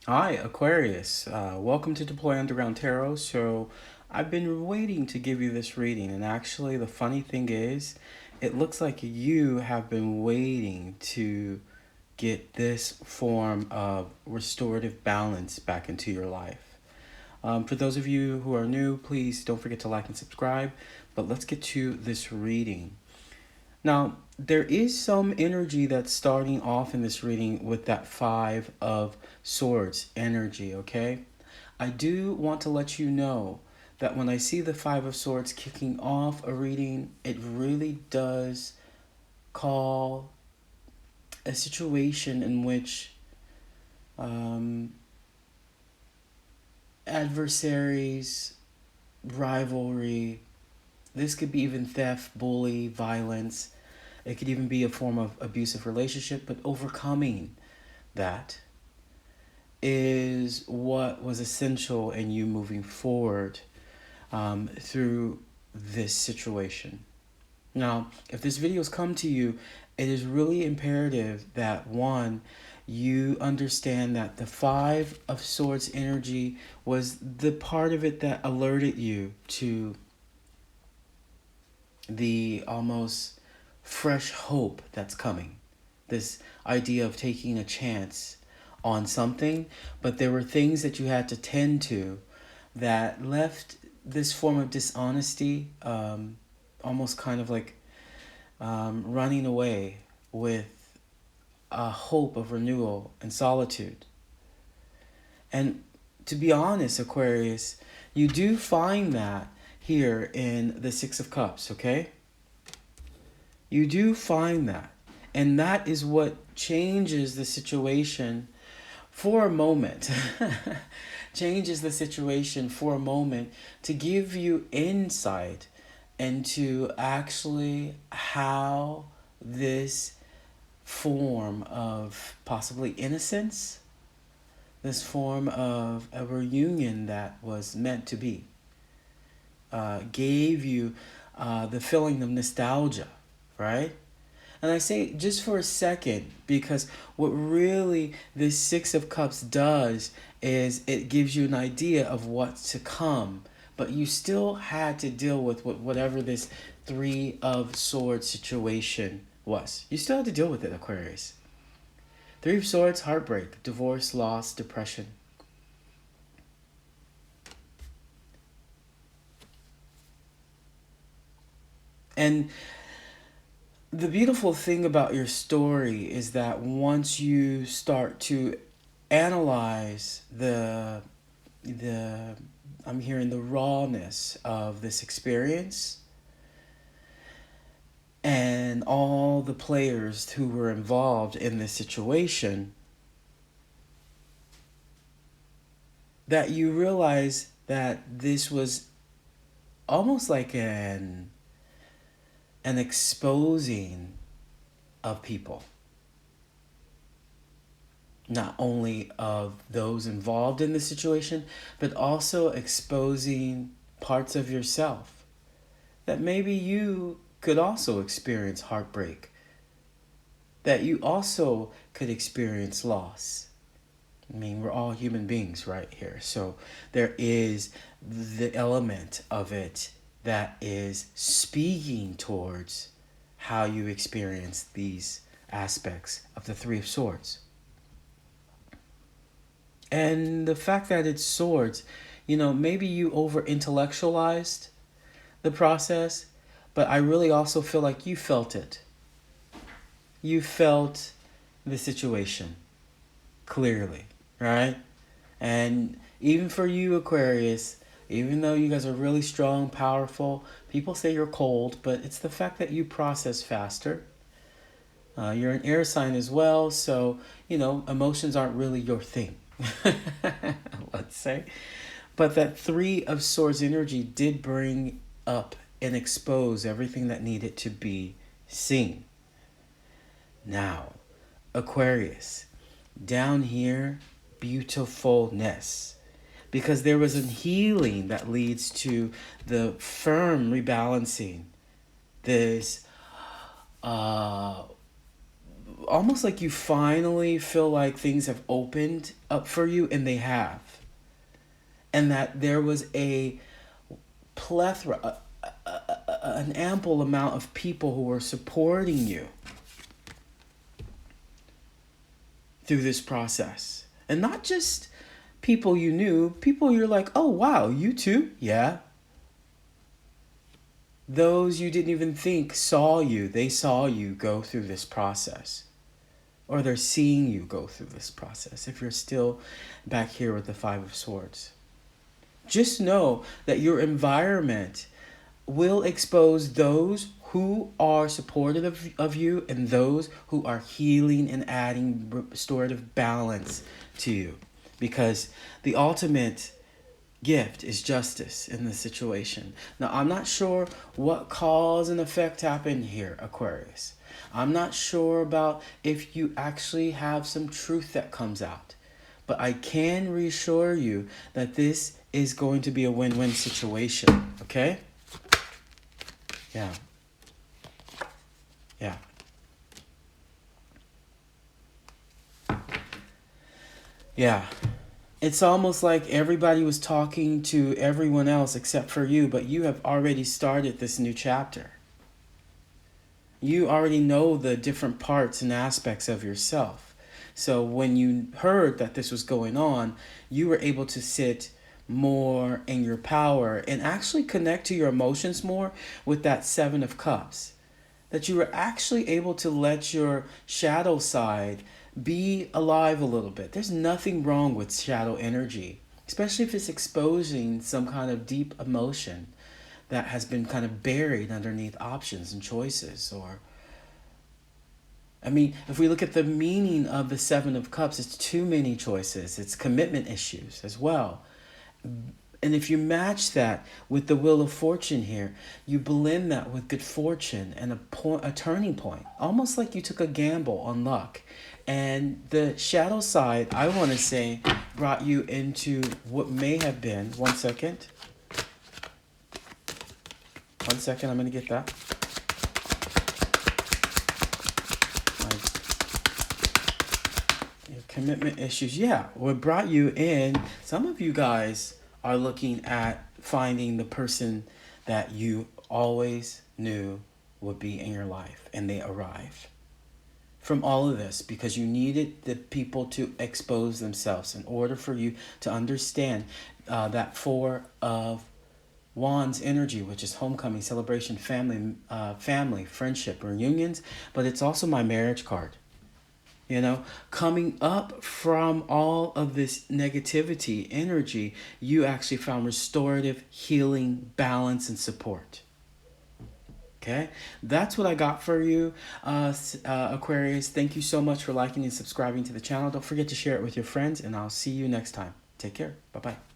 Hi, Aquarius. Welcome to Deploy Underground Tarot. So, I've been waiting to give you this reading, and actually, the funny thing is, it looks like you have been waiting to get this form of restorative balance back into your life. For those of you who are new, please don't forget to like and subscribe. But let's get to this reading. Now, there is some energy that's starting off in this reading with that Five of Swords energy, okay? I do want to let you know that when I see the Five of Swords kicking off a reading, it really does call a situation in which um, adversaries, rivalry, this could be even theft, bully, violence. It could even be a form of abusive relationship, but overcoming that is what was essential in you moving forward through this situation. Now, if this video has come to you, it is really imperative that one, you understand that the Five of Swords energy was the part of it that alerted you to the almost fresh hope that's coming. This idea of taking a chance on something, but there were things that you had to tend to that left this form of dishonesty almost kind of like running away with a hope of renewal and solitude. And to be honest, Aquarius, you do find that here in the Six of Cups, okay? You do find that. And that is what changes the situation for a moment. Changes the situation for a moment to give you insight into actually how this form of possibly innocence, this form of a reunion that was meant to be, gave you the feeling of nostalgia, right? And I say just for a second because what really this Six of Cups does is it gives you an idea of what's to come. But you still had to deal with whatever this Three of Swords situation was. You still had to deal with it, Aquarius. Three of Swords, heartbreak, divorce, loss, depression. And the beautiful thing about your story is that once you start to analyze the I'm hearing the rawness of this experience and all the players who were involved in this situation, that you realize that this was almost like an exposing of people, not only of those involved in the situation, but also exposing parts of yourself that maybe you could also experience heartbreak, that you also could experience loss. I mean, we're all human beings right here. So there is the element of it that is speaking towards how you experience these aspects of the Three of Swords. And the fact that it's swords, maybe you over intellectualized the process, but I really also feel like you felt it. You felt the situation clearly, right? And even for you, Aquarius, even though you guys are really strong, powerful, people say you're cold, but it's the fact that you process faster. You're an air sign as well, so, emotions aren't really your thing, let's say. But that Three of Swords energy did bring up and expose everything that needed to be seen. Now, Aquarius, down here, beautifulness. Because there was a healing that leads to the firm rebalancing. This almost like you finally feel like things have opened up for you, and they have. And that there was a plethora, an ample amount of people who were supporting you through this process. And not just people you knew, people you're like, oh wow, you too? Yeah. Those you didn't even think saw you, they saw you go through this process. Or they're seeing you go through this process, if you're still back here with the Five of Swords. Just know that your environment will expose those who are supportive of you and those who are healing and adding restorative balance to you. Because the ultimate gift is justice in this situation. Now, I'm not sure what cause and effect happened here, Aquarius. I'm not sure about if you actually have some truth that comes out. But I can reassure you that this is going to be a win-win situation, okay? Yeah. Yeah. Yeah. It's almost like everybody was talking to everyone else except for you, but you have already started this new chapter. You already know the different parts and aspects of yourself. So when you heard that this was going on, you were able to sit more in your power and actually connect to your emotions more with that Seven of Cups. That you were actually able to let your shadow side be alive a little bit. There's nothing wrong with shadow energy, especially if it's exposing some kind of deep emotion that has been kind of buried underneath options and choices. Or, I mean, if we look at the meaning of the Seven of Cups, it's too many choices. It's commitment issues as well. And if you match that with the Wheel of Fortune here, you blend that with good fortune and a turning point. Almost like you took a gamble on luck. And the shadow side, I want to say, brought you into what may have been... One second, I'm going to get that. Your commitment issues. Yeah, what brought you in... Some of you guys are looking at finding the person that you always knew would be in your life, and they arrived. From all of this, because you needed the people to expose themselves in order for you to understand that Four of Wands energy, which is homecoming, celebration, family, friendship, reunions, but it's also my marriage card. You know, coming up from all of this negativity energy, you actually found restorative, healing, balance, and support. Okay, that's what I got for you, Aquarius. Thank you so much for liking and subscribing to the channel. Don't forget to share it with your friends, and I'll see you next time. Take care. Bye-bye.